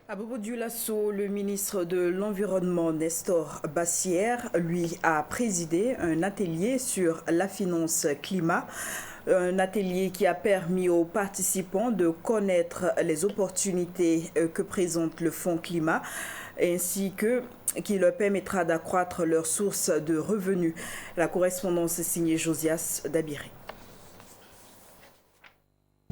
À Bobo Dioulasso, le ministre de l'Environnement Nestor Bassière, lui, a présidé un atelier sur la finance climat. Un atelier qui a permis aux participants de connaître les opportunités que présente le Fonds climat ainsi que qui leur permettra d'accroître leurs sources de revenus. La correspondance est signée Josias Dabiri.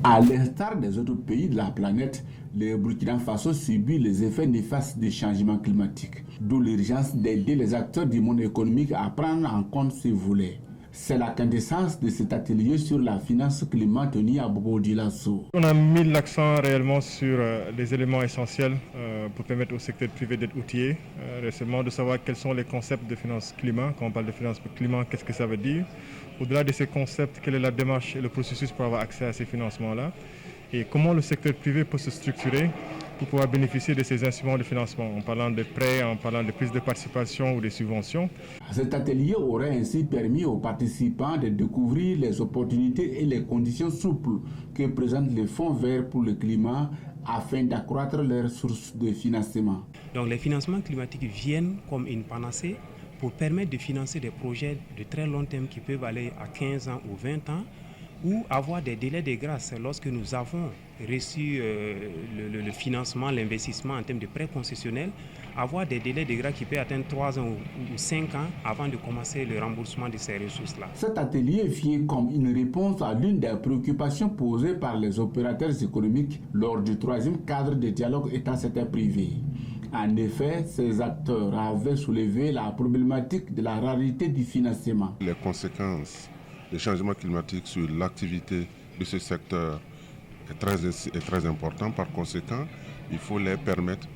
À l'instar des autres pays de la planète, le Burkina Faso subit les effets néfastes des changements climatiques, d'où l'urgence d'aider les acteurs du monde économique à prendre en compte ces volets. C'est la quintessence de cet atelier sur la finance climat tenu à Bobo Dioulasso. On a mis l'accent réellement sur les éléments essentiels pour permettre au secteur privé d'être outillé, récemment de savoir quels sont les concepts de finance climat. Quand on parle de finance climat, qu'est-ce que ça veut dire? Au-delà de ces concepts, quelle est la démarche et le processus pour avoir accès à ces financements-là? Et comment le secteur privé peut se structurer pour pouvoir bénéficier de ces instruments de financement, en parlant de prêts, en parlant de prise de participation ou de subventions. Cet atelier aurait ainsi permis aux participants de découvrir les opportunités et les conditions souples que présentent les fonds verts pour le climat afin d'accroître leurs sources de financement. Donc les financements climatiques viennent comme une panacée pour permettre de financer des projets de très long terme qui peuvent aller à 15 ans ou 20 ans, ou avoir des délais de grâce lorsque nous avons reçu le financement, l'investissement en termes de prêts concessionnels, avoir des délais de grâce qui peuvent atteindre 3 ans ou 5 ans avant de commencer le remboursement de ces ressources-là. Cet atelier vient comme une réponse à l'une des préoccupations posées par les opérateurs économiques lors du 3e cadre de dialogue État-secteur privé. En effet, ces acteurs avaient soulevé la problématique de la rareté du financement. Les conséquences des changements climatiques sur l'activité de ce secteur est très important. Par conséquent, il faut les permettre,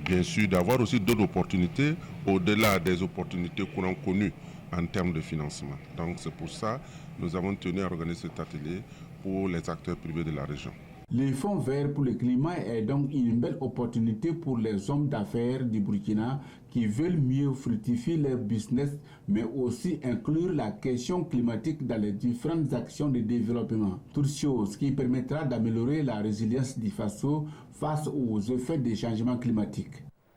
bien sûr, d'avoir aussi d'autres opportunités au-delà des opportunités qu'on a connues en termes de financement. Donc c'est pour ça que nous avons tenu à organiser cet atelier pour les acteurs privés de la région. Le Fonds vert pour le climat est donc une belle opportunité pour les hommes d'affaires du Burkina qui veulent mieux fructifier leur business, mais aussi inclure la question climatique dans les différentes actions de développement. Toute chose qui permettra d'améliorer la résilience du Faso face aux effets des changements climatiques.